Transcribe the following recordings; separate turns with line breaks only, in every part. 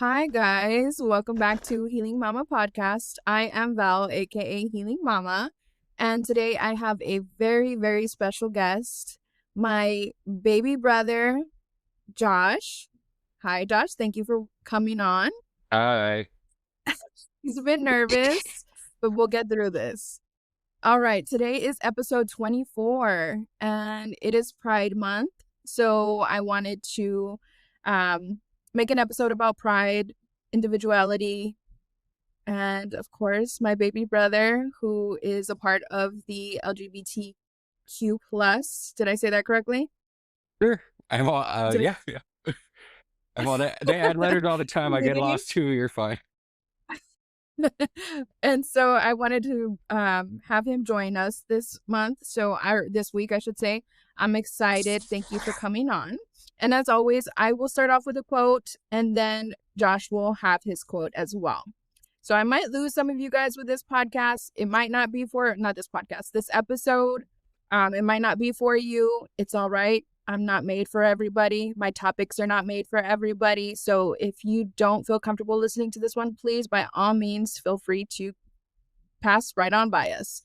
Hi, guys. Welcome back to Healing Mama Podcast. I am Val, aka Healing Mama. And today I have a very, very special guest, my baby brother, Josh. Hi, Josh. Thank you for coming on.
Hi.
He's a bit nervous, but we'll get through this. All right. Today is episode 24, and it is Pride Month. So I wanted to make an episode about pride, individuality, and of course, my baby brother, who is a part of the LGBTQ plus. Did I say that correctly?
Sure. I'm all,
Did
yeah. I'm all that. They add letters all the time. I get
I-
lost too. You're fine.
and so I wanted to have him join us this month. This week, I should say. I'm excited. Thank you for coming on. And as always, I will start off with a quote, and then Josh will have his quote as well. So I might lose some of you guys with this podcast. It might not be not this podcast, this episode. It might not be for you. It's all right. I'm not made for everybody. My topics are not made for everybody. So if you don't feel comfortable listening to this one, please, by all means, feel free to pass right on by us.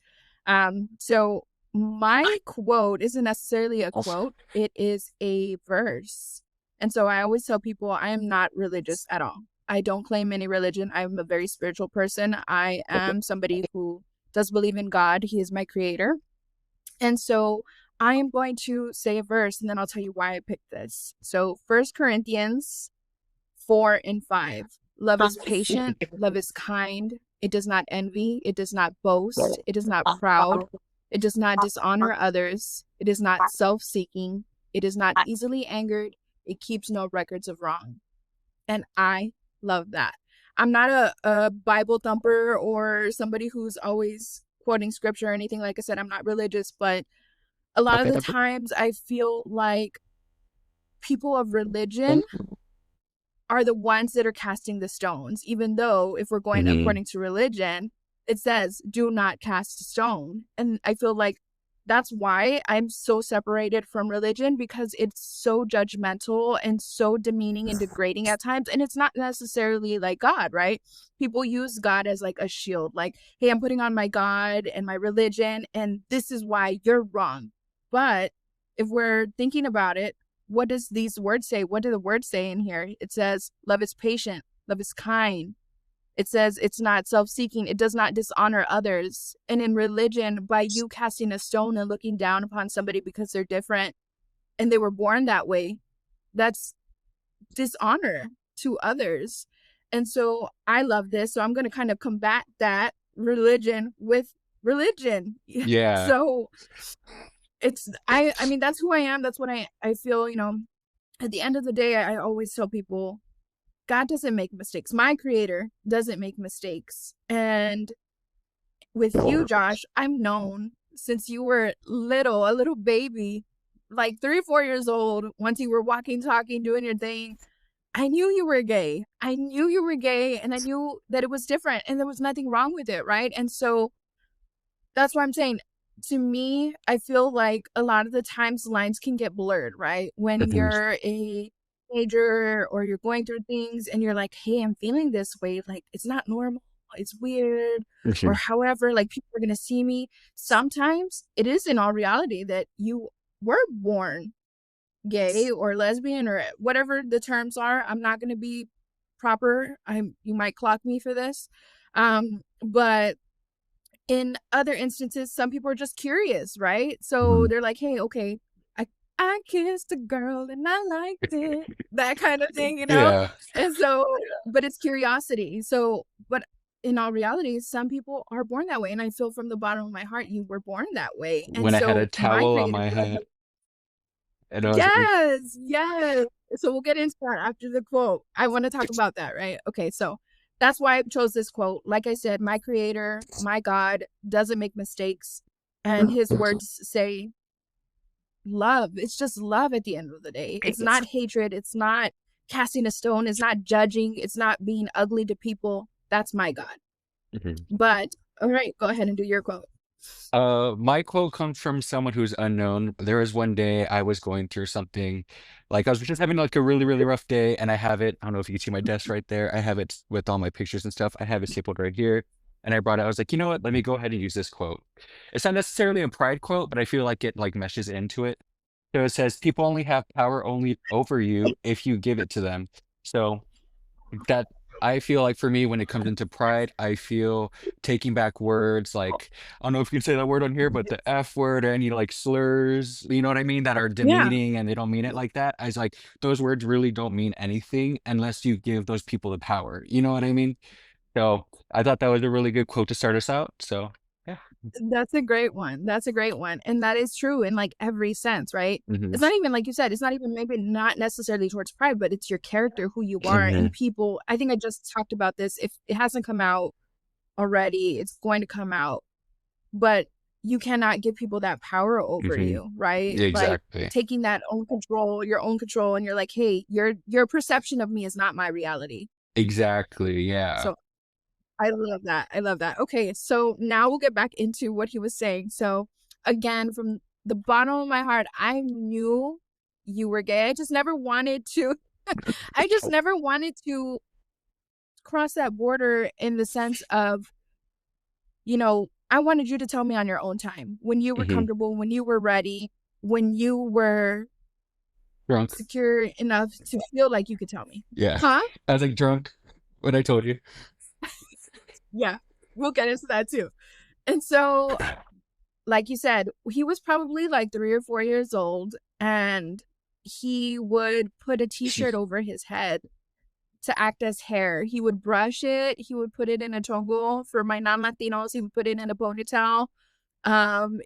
So my quote isn't necessarily a quote. It is a verse. And so I always tell people I am not religious at all. I don't claim any religion. I'm a very spiritual person. I am somebody who does believe in God. He is my creator. And so I am going to say a verse, and then I'll tell you why I picked this. So 1 Corinthians 4:5. Love is patient. Love is kind. It does not envy. It does not boast. It is not proud. It does not dishonor others. It is not self-seeking. It is not easily angered. It keeps no records of wrong. And I love that. I'm not a Bible thumper or somebody who's always quoting scripture or anything. Like I said, I'm not religious, but a lot of the times I feel like people of religion are the ones that are casting the stones, even though if we're going according to religion, it says, do not cast a stone. And I feel like that's why I'm so separated from religion, because it's so judgmental and so demeaning and degrading at times. And it's not necessarily like God, right? People use God as like a shield, like, hey, I'm putting on my God and my religion, and this is why you're wrong. But if we're thinking about it, what does these words say? What do the words say in here? It says, love is patient, love is kind. It says it's not self-seeking. It does not dishonor others. And in religion, by you casting a stone and looking down upon somebody because they're different and they were born that way, that's dishonor to others. And so I love this. So I'm going to kind of combat that religion with religion.
Yeah.
So I mean, that's who I am. That's what I feel, at the end of the day, I always tell people, God doesn't make mistakes. My creator doesn't make mistakes. And with you, Josh, I'm known since you were a little baby, like 3 or 4 years old, once you were walking, talking, doing your thing. I knew you were gay. I knew you were gay, and I knew that it was different and there was nothing wrong with it, right? And so that's why I'm saying, to me, I feel like a lot of the times lines can get blurred, right? When you're a teenager or you're going through things and you're like, hey, I'm feeling this way, like it's not normal, it's weird, or however, like people are going to see me. Sometimes it is in all reality that you were born gay or lesbian or whatever the terms are. I'm not going to be proper. You might clock me for this. But in other instances, some people are just curious, right? So they're like, hey, okay, I kissed a girl and I liked it, that kind of thing,
Yeah.
And so, but it's curiosity. So, but in all reality, some people are born that way. And I feel from the bottom of my heart, you were born that way. And
When I had a
so my
towel on
creator,
my head, and I was like,
yes. So we'll get into that after the quote. I want to talk about that, right? Okay, so that's why I chose this quote. Like I said, my creator, my God, doesn't make mistakes. And his words say love. It's just love at the end of the day. It's not hatred. It's not casting a stone. It's not judging. It's not being ugly to people. That's my God. But all right, go ahead and do your quote.
my quote comes from someone who's unknown. There was one day I was going through something Like I was just having like a really, really rough day, and I have it. I don't know if you can see my desk right there. I have it with all my pictures and stuff. I have it stapled right here. And I brought it. I was like, you know what? Let me go ahead and use this quote. It's not necessarily a pride quote, but I feel like it like meshes into it. So it says, people only have power only over you if you give it to them. So that I feel like for me, when it comes into pride, I feel taking back words like, I don't know if you can say that word on here, but the F word or any like slurs, you know what I mean, that are
Yeah,
demeaning and they don't mean it like that. I was like, those words really don't mean anything unless you give those people the power. You know what I mean? So I thought that was a really good quote to start us out. So yeah.
that's a great one. That's a great one. And that is true in like every sense, right?
Hmm.
It's not even like you said, it's not even maybe not necessarily towards pride, but it's your character, who you are.
Hmm.
And people, I think I just talked about this. If it hasn't come out already, it's going to come out. But you cannot give people that power over
Hmm.
you, right? Like
Exactly.
taking that own control, your own control, and you're like, hey, your perception of me is not my reality.
Exactly. Yeah.
So I love that. I love that. Okay, so now we'll get back into what he was saying. So again, from the bottom of my heart, I knew you were gay. I just never wanted to I just never wanted to cross that border in the sense of, I wanted you to tell me on your own time, when you were
Hmm.
comfortable, when you were ready, when you were
Drunk.
secure enough to feel like you could tell me.
Yeah.
Huh?
I was like drunk when I told you.
Yeah. We'll get into that too. And so, like you said, he was probably like 3 or 4 years old, and he would put a t-shirt over his head to act as hair. He would brush it. He would put it in a chongo. For my non-Latinos, he would put it in a ponytail.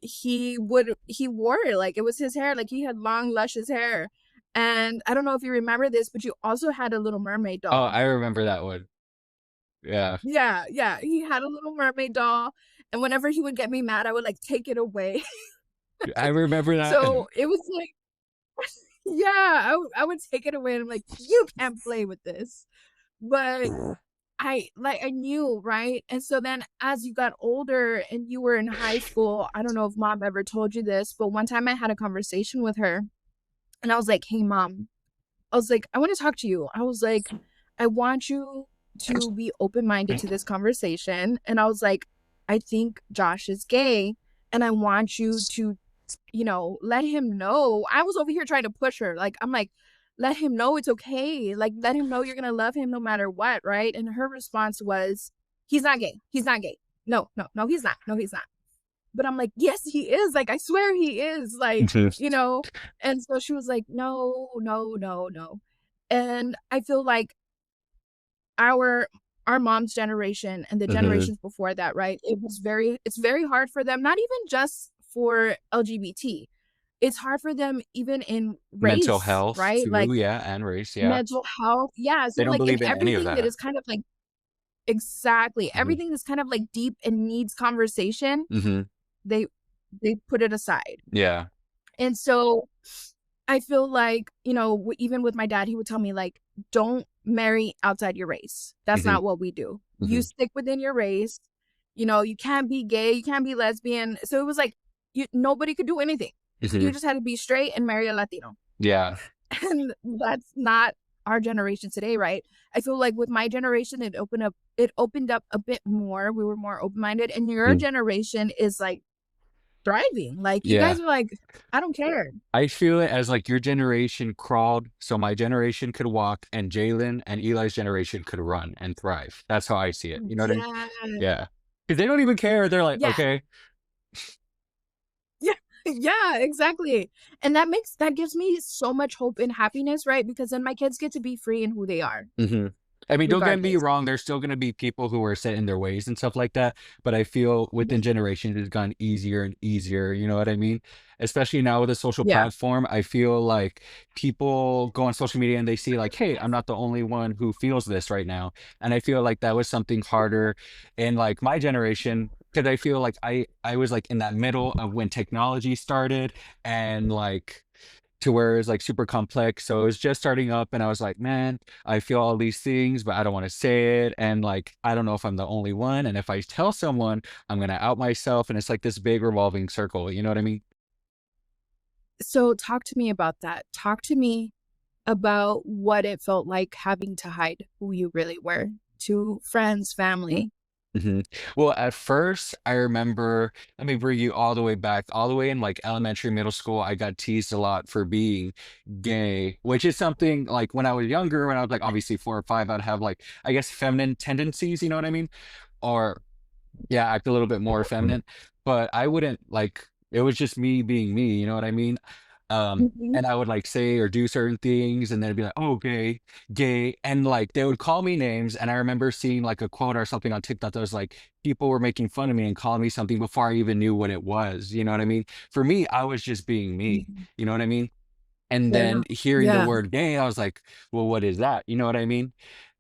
He wore it like it was his hair. Like he had long, luscious hair. And I don't know if you remember this, but you also had a Little Mermaid
Oh,
doll.
I remember that one. Yeah.
Yeah, yeah. He had a Little Mermaid doll. And whenever he would get me mad, I would like take it away.
I remember that.
So it was like, yeah, I would take it away and I'm like, you can't play with this. But I knew, right? And so then as you got older and you were in high school, I don't know if mom ever told you this, but one time I had a conversation with her and I was like, "Hey mom." I was like, "I want to talk to you." I was like, "I want you to be open-minded to this conversation." And I was like, "I think Josh is gay and I want you to, let him know." I was over here trying to push her. Like, I'm like, let him know it's okay. Like, let him know you're going to love him no matter what. Right. And her response was, he's not gay. He's not gay. No, no, no, he's not. No, he's not. But I'm like, yes, he is. Like, I swear he is. Like, you know? And so she was like, no, no, no, no. And I feel like our our mom's generation and the
Hmm.
generations before that, right? It's very hard for them, not even just for LGBT. It's hard for them even in
Mental
race,
health
right? Like
too, yeah, and race, yeah.
mental health. Yeah.
They
So
don't
like in
believe in any of
everything that
that.
is kind of like exactly
Hmm.
everything that's kind of like deep and needs conversation,
Hmm.
they they put it aside.
Yeah.
And so I feel like, even with my dad, he would tell me, like, don't marry outside your race. That's
Hmm.
not what we do. You
Hmm.
stick within your race. You can't be gay, you can't be lesbian. So it was like, nobody could do anything. You
Hmm.
just had to be straight and marry a Latino.
Yeah.
And that's not our generation today, right? I feel like with my generation, it opened up a bit more. We were more open minded. And your
Mm.
generation is like thriving. Like you
Yeah.
guys are like, I don't care.
I feel it as like your generation crawled so my generation could walk, and Jalen and Eli's generation could run and thrive. That's how I see it. You know what I mean?
Yeah.
Yeah. Because they don't even care. They're like,
Yeah.
okay.
Yeah. Yeah, exactly. And that gives me so much hope and happiness, right? Because then my kids get to be free in who they are,
Hmm. I mean, don't get me
regardless.
wrong. There's still going to be people who are set in their ways and stuff like that. But I feel within generations, it's gotten easier and easier. You know what I mean? Especially now with a social
Yeah.
platform, I feel like people go on social media and they see like, hey, I'm not the only one who feels this right now. And I feel like that was something harder in like my generation. Because I feel like I was like in that middle of when technology started, and like to where it's like super complex. So it was just starting up, and I was like, man, I feel all these things, but I don't want to say it. And like, I don't know if I'm the only one. And if I tell someone, I'm going to out myself. And it's like this big revolving circle. You know what I mean?
So talk to me about that. Talk to me. about what it felt like having to hide who you really were to friends, family?
Mhm. Well, at first, I remember, let me bring you all the way back, all the way in like elementary, middle school, I got teased a lot for being gay, which is something like when I was younger, when I was like obviously 4 or 5, I'd have like, I guess, feminine tendencies, you know what I mean? Or yeah, act a little bit more feminine, but I wouldn't like it was just me being me, you know what I mean?
Mhm.
And I would like say or do certain things and then it'd be like, "Oh, gay, gay." And like they would call me names and I remember seeing like a quote or something on TikTok that was like people were making fun of me and calling me something before I even knew what it was, you know what I mean? For me, I was just being me,
Mhm.
you know what I mean? And
Fair
then
enough.
hearing the
Yeah.
word gay, I was like, "Well, what is that?" You know what I mean?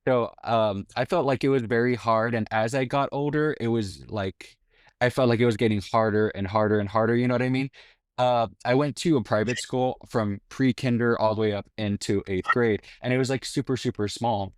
So, I felt like it was very hard, and as I got older, it was like I felt like it was getting harder and harder and harder, you know what I mean? I went to a private school from pre-kinder all the way up into 8th grade, and it was, like, super, super small.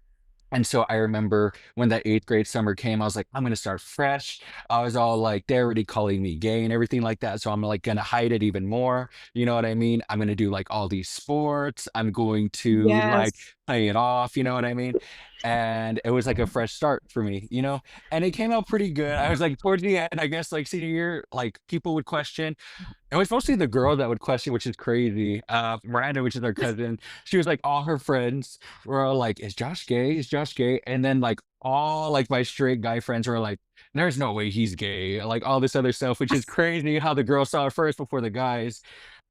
And so I remember when that 8th grade summer came, I was like, "I'm gonna start fresh." I was all like, they're already calling me gay and everything like that, so I'm, like, gonna hide it even more, you know what I mean? I'm gonna do, like, all these sports, I'm going to, like,
Yes.
play it off, you know what I mean? And it was like a fresh start for me, you know? And it came out pretty good. I was like, towards the end, I guess, like, senior year, like, people would question, it was mostly the girl that would question, which is crazy. Miranda, which is our cousin, she was like, all her friends were all like, "Is Josh gay? Is Josh gay?" And then like all like my straight guy friends were like, "There's no way he's gay." Like all this other stuff, which is crazy how the girls saw it first before the guys.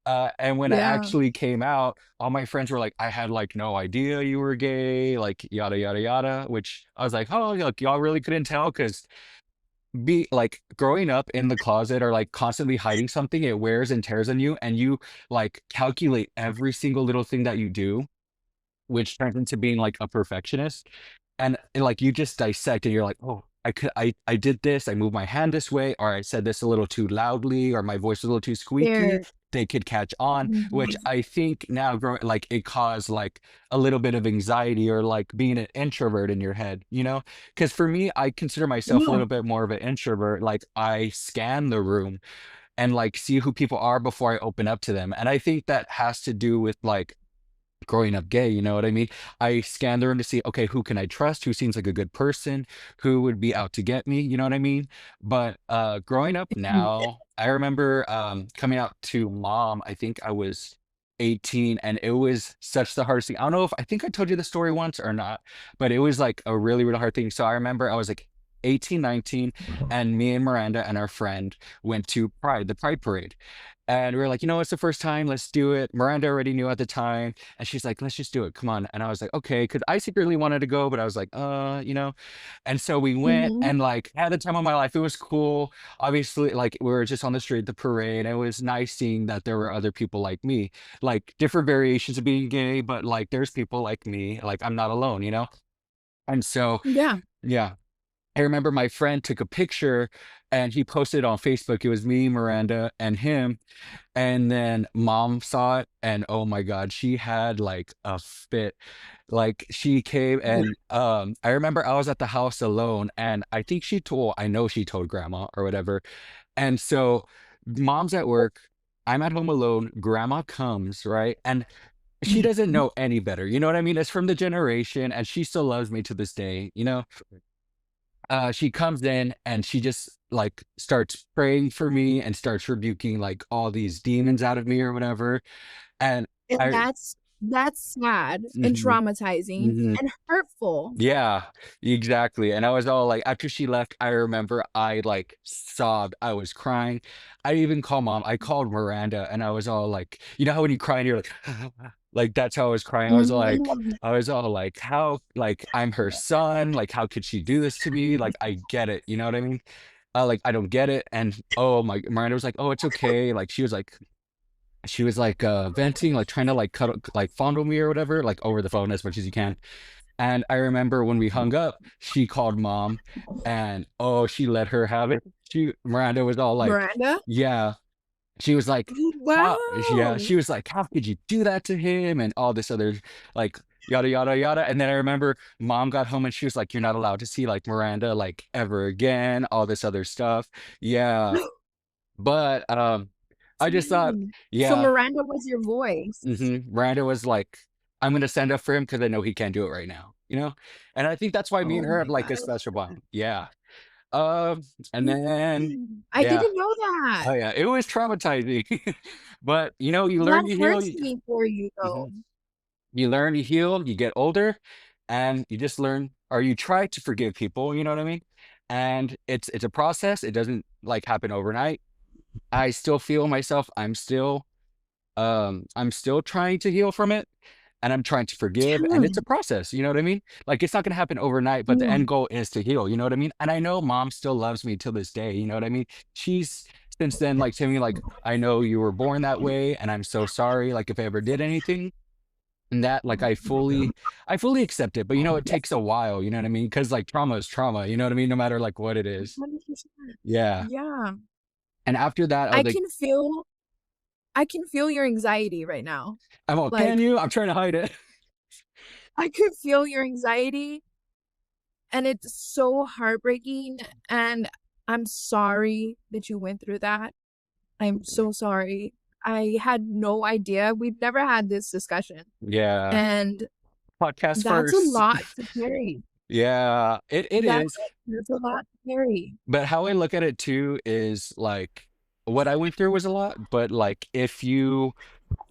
And when it
Yeah.
actually came out, all my friends were like, "I had like no idea you were gay," like yada yada yada. Which I was like, "Oh, look, y'all really couldn't tell because be like, growing up in the closet or, like, constantly hiding something, it wears and tears on you, and you, like, calculate every single little thing that you do, which turns into being, like, a perfectionist. And, like, you just dissect and you're like, "Oh, I did this, I moved my hand this way, or I said this a little too loudly, or my voice was a little too squeaky."
Fair.
They could catch on, which
Mhm.
I think now growing like, it caused, like, a little bit of anxiety or, like, being an introvert in your head, you know? Because for me, I consider myself a
Yeah.
little bit more of an introvert, like, I scan the room and, like, see who people are before I open up to them, and I think that has to do with, like, growing up gay, you know what I mean? I scan the room to see, okay, who can I trust? Who seems like a good person? Who would be out to get me? You know what I mean? But growing up
Mm.
now, I remember coming out to mom, I think I was 18, and it was such the hardest thing. I don't know if I think I told you the story once or not, but it was like a really, really hard thing. So I remember I was like 18, 19, and me and Miranda and our friend went to Pride, the Pride Parade. And we were like, you know, it's the first time, let's do it. Miranda already knew at the time. And she's like, let's just do it. Come on. And I was like, okay, because I secretly wanted to go, but I was like, you know. And so we went
Mhm.
and like had the time of my life. It was cool. Obviously, like we were just on the street, the parade. It was nice seeing that there were other people like me, like different variations of being gay, but like there's people like me. Like I'm not alone, you know? And so,
Yeah.
yeah. I remember my friend took a picture and he posted it on Facebook. It was me, Miranda, and him, and then mom saw it, and oh my god, she had like a fit. Like she came and I remember I was at the house alone, and I know she told grandma or whatever. And so mom's at work, I'm at home alone, grandma comes, right? And she doesn't know any better. You know what I mean? It's from the generation, and she still loves me to this day, you know? She comes in and she just like starts praying for me and starts rebuking like all these demons out of me or whatever. And
And
I,
that's sad and
mhm,
traumatizing
mhm.
and hurtful.
Yeah, exactly. And I was all like, after she left, I remember I like sobbed. I was crying. I even called mom. I called Miranda and I was all like, you know how when you cry and you're like, like that's how I was crying.
Mhm.
I was all like, how, like, I'm her son. Like, how could she do this to me? Like, I get it. You know what I mean? Like, I don't get it. And oh my, Miranda was like, oh, it's okay. Like, she was like venting, like trying to like like fondle me or whatever, like over the phone as much as you can. And I remember when we hung up, she called mom and oh, she let her have it. Miranda was all like,
Miranda?
yeah. She was like, how, yeah,
Wow.
she was like, how could you do that to him? And all this other, like, yada, yada, yada. And then I remember mom got home and she was like, you're not allowed to see like Miranda like ever again, all this other stuff. Yeah. But I just thought,
Dang. So
yeah,
Miranda was your voice.
Miranda was like, I'm gonna stand up for him because I know he can't do it right now, you know? And I think that's why me
Oh
and her
my
have like
God.
a
I love
special
that.
bond. Yeah. And then
I
yeah.
didn't know that.
Oh yeah, it was traumatizing. But you know, you learn,
That
you heal.
hurts me for you though.
Mhm. You learn, you heal, you get older, and you just learn or you try to forgive people, you know what I mean? And it's a process. It doesn't like happen overnight. I still feel myself. I'm still trying to heal from it, and I'm trying to forgive, and
Yeah.
it's a process, you know what I mean? Like, it's not gonna happen overnight, but the
Yeah.
end goal is to heal, you know what I mean? And I know mom still loves me till this day, you know what I mean? She's since then, like, telling me, like, "I know you were born that way, and I'm so sorry, like, if I ever did anything." And that, like, I fully accept it, but, you know, it takes a while, you know what I mean? Because like, trauma is trauma, you know what I mean? No matter, like, what it is.
100%.
Yeah.
Yeah.
And after that, I
I
was like,
can feel I can feel your anxiety right now.
"I'm all, 'Can
Like,
you?' I'm trying to hide it."
I could feel your anxiety, and it's so heartbreaking, and I'm sorry that you went through that. I'm so sorry. I had no idea. We've never had this discussion,
Yeah.
and
Podcast
that's a
first.
lot to carry.
Yeah, it
That's
is.
that's a lot to carry.
But how I look at it too is like what I went through was a lot, but like if you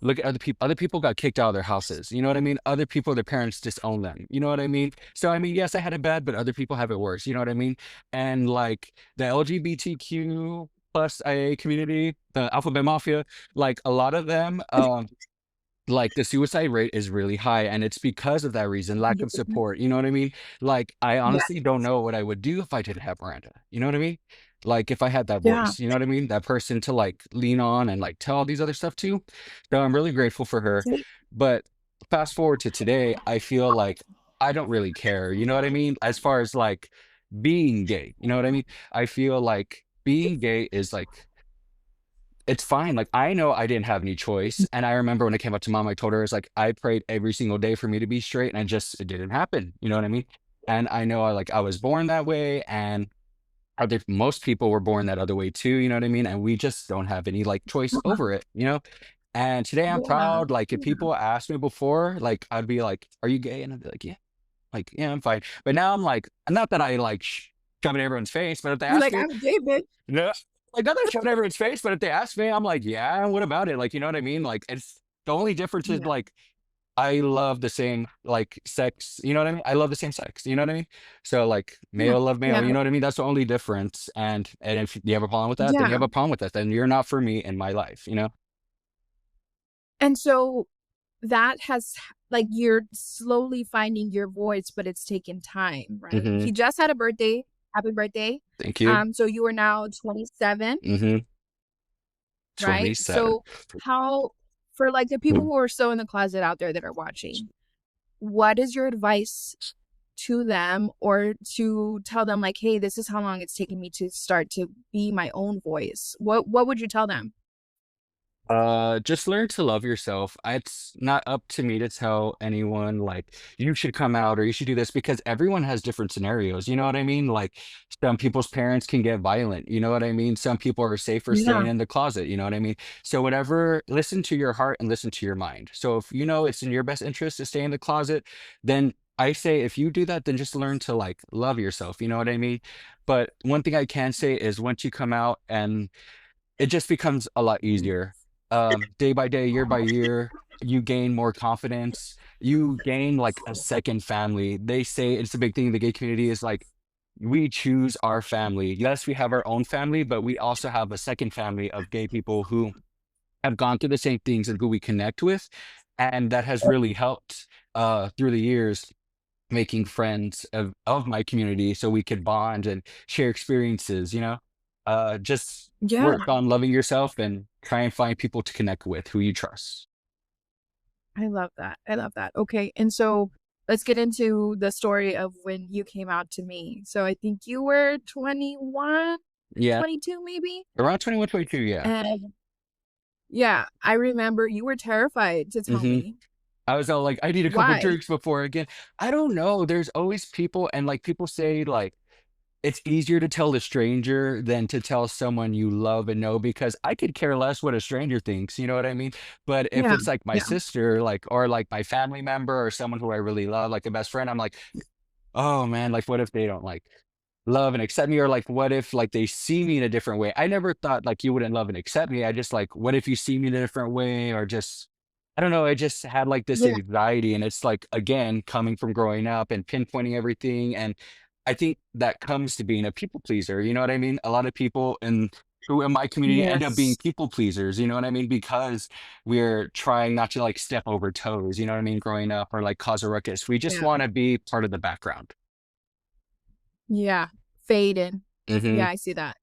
look at other people got kicked out of their houses. You know what I mean? Other people, their parents disown them. You know what I mean? So I mean, yes, I had it bad, but other people have it worse. You know what I mean? And like the LGBTQ plus IA community, the Alphabet Mafia, like a lot of them, like the suicide rate is really high, and it's because of that reason, lack of
Yeah.
support, you know what I mean? Like, I
Yeah.
honestly don't know what I would do if I didn't have Miranda, you know what I mean? Like, if I had that
Yeah.
voice, you know what I mean? That person to, like, lean on and, like, tell all these other stuff to. So I'm really grateful for her,
Yeah.
but fast forward to today, I feel like I don't really care, you know what I mean? As far as, like, being gay, you know what I mean? I feel like being gay is, like, it's fine. Like, I know I didn't have any choice, and I remember when it came up to mom, I told her, it's like, "I prayed every single day for me to be straight, and it didn't happen." You know what I mean? And I know I was born that way, and other most people were born that other way too, you know what I mean? And we just don't have any, like, choice over it, you know? And today I'm
Yeah.
proud, like, if people asked me before, like, I'd be like, "Are you gay?" And I'd be like, "Yeah." Like, "Yeah, I'm fine." But now I'm like not that I, like, shove it in everyone's face, but if they
You're
ask
like,
me,
"I'm gay, bitch."
no, like, not that I shove it in everyone's face, but if they ask me, I'm like, "Yeah, what about it?" Like, you know what I mean? Like, it's the only difference is,
Yeah.
like, I love the same, like, sex, you know what I mean? I love the same sex, you know what I mean? So, like,
Yeah.
male love male, you
Yeah.
know what I mean? That's the only difference, and if you have a problem with that, then you
Yeah.
have a problem with that, then you're not for me in my life, you know?
And so that has like, you're slowly finding your voice, but it's taken time, right?
Mhm.
He just had a birthday. Happy birthday.
Thank you.
So you are now 27,
Mhm.
right?
27.
So how for, like, the people
Mm.
who are so in the closet out there that are watching, what is your advice to them or to tell them, like, "Hey, this is how long it's taken me to start to be my own voice." What would you tell them?
Just learn to love yourself. It's not up to me to tell anyone like you should come out or you should do this because everyone has different scenarios. You know what I mean? Like some people's parents can get violent. You know what I mean? Some people are safer
Yeah.
staying in the closet. You know what I mean? So whatever, listen to your heart and listen to your mind. So if you know it's in your best interest to stay in the closet, then I say if you do that, then just learn to like love yourself. You know what I mean? But one thing I can say is once you come out and it just becomes a lot easier. Day by day, year by year, you gain more confidence. You gain like a second family. They say it's a big thing in the gay community is like we choose our family. Yes, we have our own family, but we also have a second family of gay people who have gone through the same things and who we connect with. And that has really helped through the years making friends of my community so we could bond and share experiences, you know? Just
Yeah.
work on loving yourself and try and find people to connect with who you trust.
I love that. I love that. Okay, and so let's get into the story of when you came out to me. So I think you were 21,
Yeah,
22, maybe?
around 21, 22, yeah.
And yeah, I remember you were terrified to tell
Mhm.
me.
I was all like, "I need a couple
Why?
drinks before again." I don't know, there's always people and, like, people say, like it's easier to tell a stranger than to tell someone you love and know because I could care less what a stranger thinks, you know what I mean? But if
Yeah.
it's like my
Yeah.
sister, like, or like my family member or someone who I really love, like a best friend, I'm like, oh man, like what if they don't like love and accept me? Or like what if like they see me in a different way? I never thought like you wouldn't love and accept me. I just like, what if you see me in a different way? Or just I don't know, I just had like this
Yeah.
anxiety and it's like again coming from growing up and pinpointing everything. And I think that comes to being a people pleaser. You know what I mean? A lot of people who in my community end up being
Yes.
people pleasers, you know what I mean? Because we're trying not to like step over toes, you know what I mean, growing up or like cause a ruckus. We just
Yeah.
want to be part of the background.
Yeah. Fade in.
Hmm.
Yeah, I see that.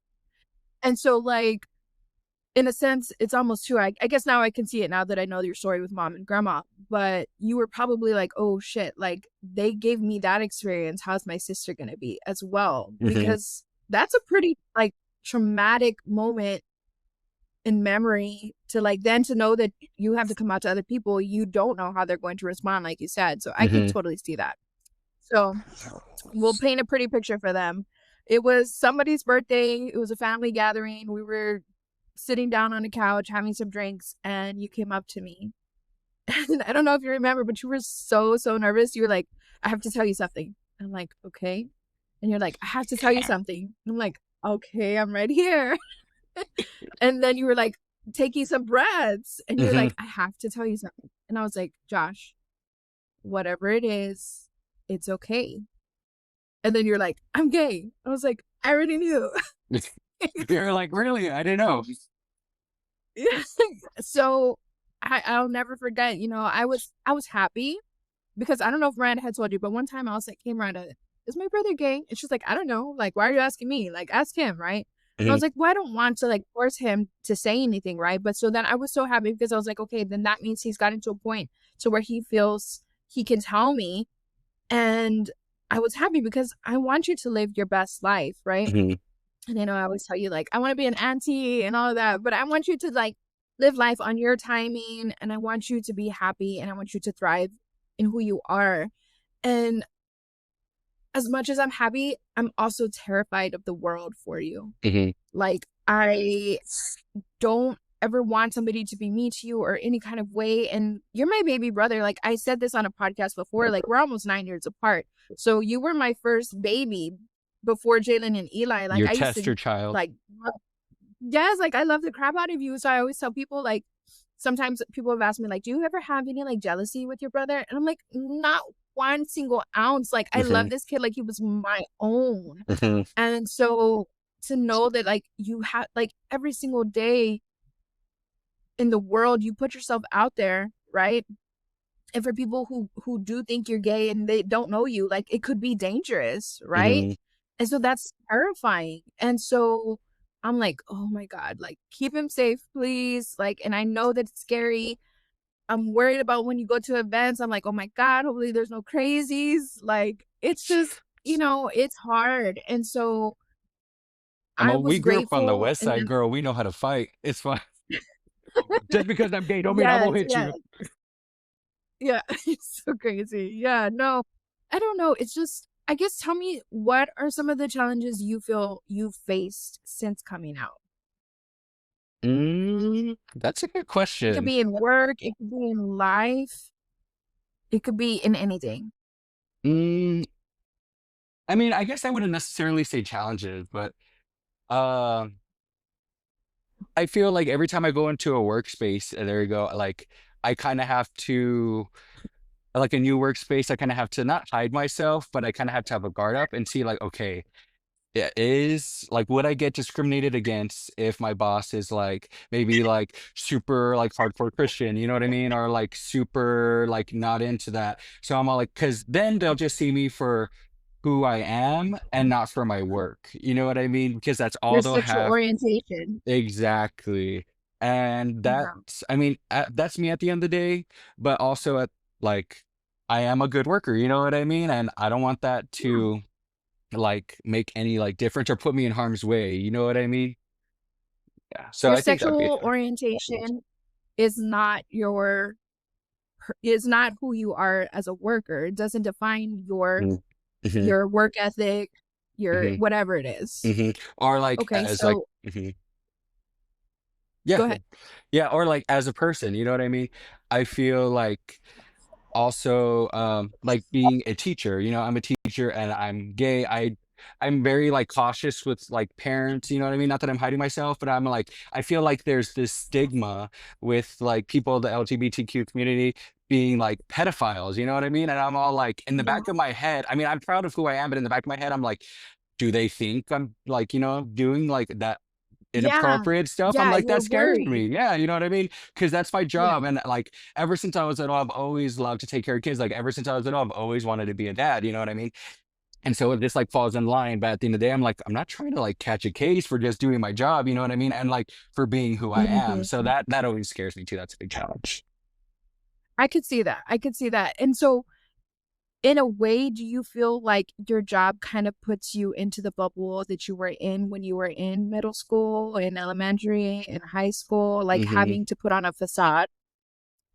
And so, like, in a sense, it's almost true. I guess now I can see it now that I know your story with mom and grandma. But you were probably like, oh shit, like they gave me that experience. How's my sister gonna be as well?
Hmm.
Because that's a pretty like traumatic moment in memory to like then to know that you have to come out to other people. You don't know how they're going to respond, like you said. So I could
Hmm.
totally see that. So we'll paint a pretty picture for them. It was somebody's birthday. It was a family gathering. We were sitting down on a couch having some drinks, and you came up to me. And I don't know if you remember, but you were so nervous. You were like, I have to tell you something. I'm like, okay. And you're like, I have to tell you something. I'm like, okay, I'm right here. And then you were like, taking some breaths. And you're
Hmm.
like, I have to tell you something. And I was like, Josh, whatever it is, it's okay. And then you're like, I'm gay. I was like, I already knew.
You're like, really? I didn't know.
So I'll never forget, I was happy because I don't know if Miranda had told you, but one time I was like, hey, Miranda, is my brother gay? And she's like, I don't know. Like, why are you asking me? Like, ask him, right? And I
Hmm.
was like, well, I don't want to like force him to say anything, right? But so then I was so happy because I was like, okay, then that means he's gotten to a point to where he feels he can tell me. And I was happy because I want you to live your best life, right?
Hmm.
And I always tell you, like, I want to be an auntie and all of that, but I want you to like live life on your timing and I want you to be happy and I want you to thrive in who you are. And as much as I'm happy, I'm also terrified of the world for you.
Hmm.
Like, I don't ever want somebody to be mean to you or any kind of way. And you're my baby brother. Like, I said this on a podcast before, like, we're almost 9 years apart. So you were my first baby before Jalen and Eli. Like,
Your
I used to,
tester child.
like, yes, like, I love the crap out of you. So I always tell people, like, sometimes people have asked me, like, do you ever have any, like, jealousy with your brother? And I'm like, not one single ounce. Like, I
Hmm.
love this kid like he was my own.
Hmm.
And so to know that like you have like every single day in the world you put yourself out there, right? And for people who do think you're gay and they don't know you, like it could be dangerous, right?
Hmm.
And so that's terrifying. And so I'm like, oh my God, like keep him safe, please. Like, and I know that it's scary. I'm worried about when you go to events. I'm like, oh my God, hopefully there's no crazies. Like, it's just, it's hard. And so I
We
was
grew up on the
grateful.
west
And
side,
then,
girl. We know how to fight. It's fine. Just because I'm gay don't mean I
yes,
won't hit
yes,
you.
yeah, it's so crazy. Yeah, no, I don't know. It's just, I guess, tell me what are some of the challenges you feel you've faced since coming out?
That's a good
It could
question.
be in work, it could be in life, it could be in anything.
Mm, I mean, I guess I wouldn't necessarily say challenges, but uh, I feel like every time I go into a workspace, there you go, like I kind of have to, like a new workspace, I kind of have to not hide myself, but I kind of have to have a guard up and see, like, okay, yeah, is like would I get discriminated against if my boss is like maybe like super like hardcore Christian, you know what I mean? Or like super like not into that. So I'm all like, because then they'll just see me for who I am and not for my work. You know what I mean? Because that's
Your
all they'll
sexual
have.
orientation.
Exactly. And
Yeah.
that's, I mean, that's me at the end of the day, but also at like, I am a good worker, you know what I mean? And I don't want that
Yeah.
to like make any like difference or put me in harm's way. You know what I mean? Yeah. So
Your
I think that'd be
sexual orientation is not is not who you are as a worker. It doesn't define
Mhm. Mhm.
your work ethic, your
Mhm.
whatever it is.
Mhm. Or like
Okay,
as like
so
mhm. Yeah.
go ahead.
Yeah, or like as a person, you know what I mean? I feel like also like being a teacher, I'm a teacher and I'm gay. I'm very like cautious with like parents, you know what I mean? Not that I'm hiding myself, but I'm like I feel like there's this stigma with like people, the LGBTQ community being like pedophiles, you know what I mean? And I'm all like in the
Yeah.
back of my head, I mean, I'm proud of who I am, but in the back of my head, I'm like, do they think I'm like, doing like that
Yeah.
inappropriate stuff? I'm
Yeah,
like,
you're
that scares
worried.
me. Yeah, you know what I mean? Because that's my
Yeah.
job. And like ever since I was little, I've always loved to take care of kids. Like ever since I was little, I've always wanted to be a dad, you know what I mean? And so it just like falls in line. But at the end of the day, I'm like, I'm not trying to like catch a case for just doing my job, you know what I mean? And like for being who I am. So
Mhm.
that always scares me too. That's a big challenge.
I could see that. I could see that. And so, in a way, do you feel like your job kind of puts you into the bubble that you were in when you were in middle school, in elementary, in high school, like
Hmm.
having to put on a facade?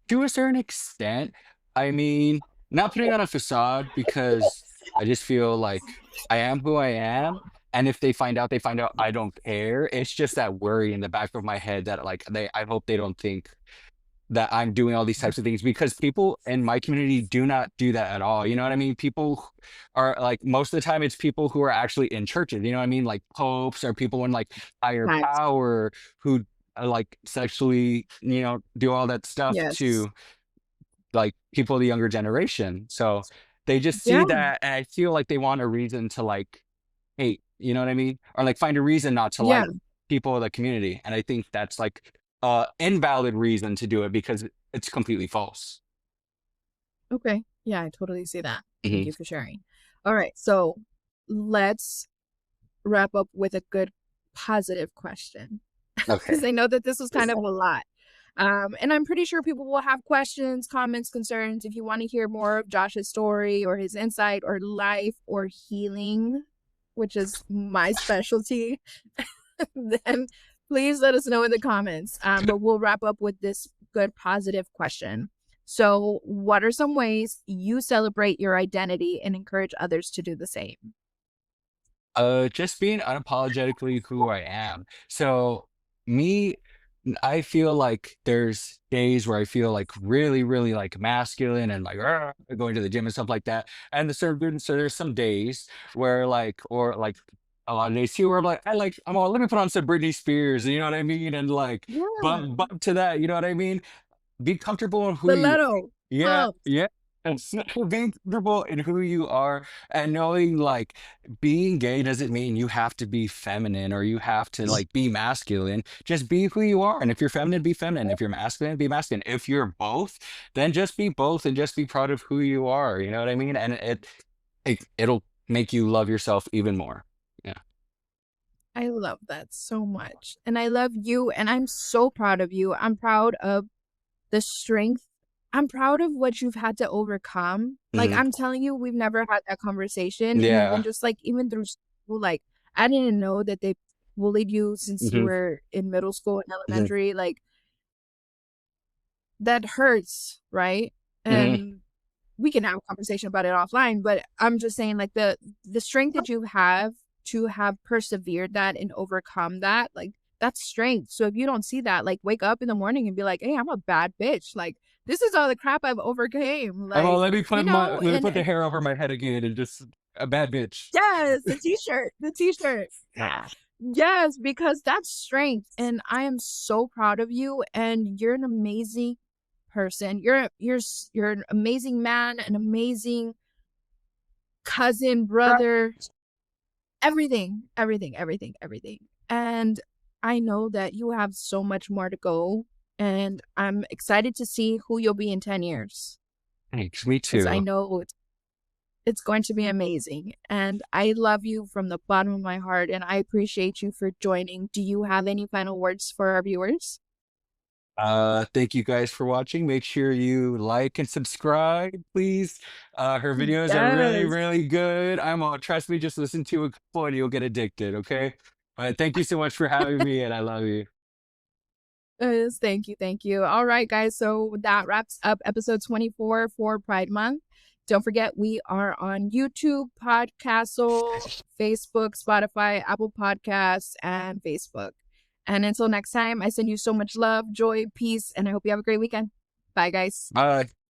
To a certain extent, I mean, not putting on a facade because I just feel like I am who I am. And if they find out, they find out I don't care. It's just that worry in the back of my head that like I hope they don't think that I'm doing all these types of things because people in my community do not do that at all. You know what I mean? People are like most of the time it's people who are actually in churches, you know what I mean? Like popes or people in like higher
Nice.
power who like sexually, do all that stuff
Yes.
to like people of the younger generation. So they just see
Yeah.
that and I feel like they want a reason to like hate, you know what I mean? Or like find a reason not to
Yeah.
like people of the community. And I think that's like invalid reason to do it because it's completely false.
Okay. Yeah, I totally see that. Thank
Hmm.
you for sharing. All right. So let's wrap up with a good positive question
Okay.
because I know that this was kind of a lot. And I'm pretty sure people will have questions, comments, concerns. If you want to hear more of Josh's story or his insight or life or healing, which is my specialty, then please let us know in the comments. But we'll wrap up with this good positive question. So, what are some ways you celebrate your identity and encourage others to do the same?
Just being unapologetically who I am. So me, I feel like there's days where I feel like really, really like masculine and like going to the gym and stuff like that. And so there's some days where like or like a lot of days too where I'm like I'm all let me put on some Britney Spears, you know what I mean? And like
Yeah.
bump to that, you know what I mean? Be comfortable in who you
Stiletto.
yeah,
Pumps.
yeah. And so being comfortable in who you are and knowing like being gay doesn't mean you have to be feminine or you have to like be masculine. Just be who you are. And if you're feminine, be feminine. If you're masculine, be masculine. If you're both, then just be both and just be proud of who you are. You know what I mean? And it'll make you love yourself even more. Yeah.
I love that so much. And I love you. And I'm so proud of you. I'm proud of the strength. I'm proud of what you've had to overcome. Like,
Hmm.
I'm telling you, we've never had that conversation. And even
Yeah.
just like, even through school, like, I didn't know that they bullied you since you
Hmm.
were in middle school and
Hmm.
elementary. Like, that hurts, right?
Hmm.
And we can have a conversation about it offline, but I'm just saying like the strength that you have to have persevered that and overcome that, like that's strength. So if you don't see that, like wake up in the morning and be like, hey, I'm a bad bitch. Like this is all the crap I've overcame.
I'm all
Like,
let me put the hair over my head again and just a bad bitch.
yes, the t-shirt, the t-shirt.
Yeah.
Yes, because that's strength. And I am so proud of you. And you're an amazing person. You're an amazing man, an amazing cousin, brother, everything, everything, everything, everything. And I know that you have so much more to go. And I'm excited to see who you'll be in 10 years
Thanks. Me
because I
too.
know it's going to be amazing. And I love you from the bottom of my heart. And I appreciate you for joining. Do you have any final words for our viewers?
Thank you guys for watching. Make sure you like and subscribe, please. Her videos are really,
Yes.
really good. I'm all trust me, just listen to a couple and you'll get addicted, okay? But thank you so much for having me and I love you.
Yes, thank you, thank you. All right, guys. So that wraps up episode 24 for Pride Month. Don't forget, we are on YouTube, Podcastle, Facebook, Spotify, Apple Podcasts, and Facebook. And until next time, I send you so much love, joy, peace, and I hope you have a great weekend. Bye, guys.
Bye.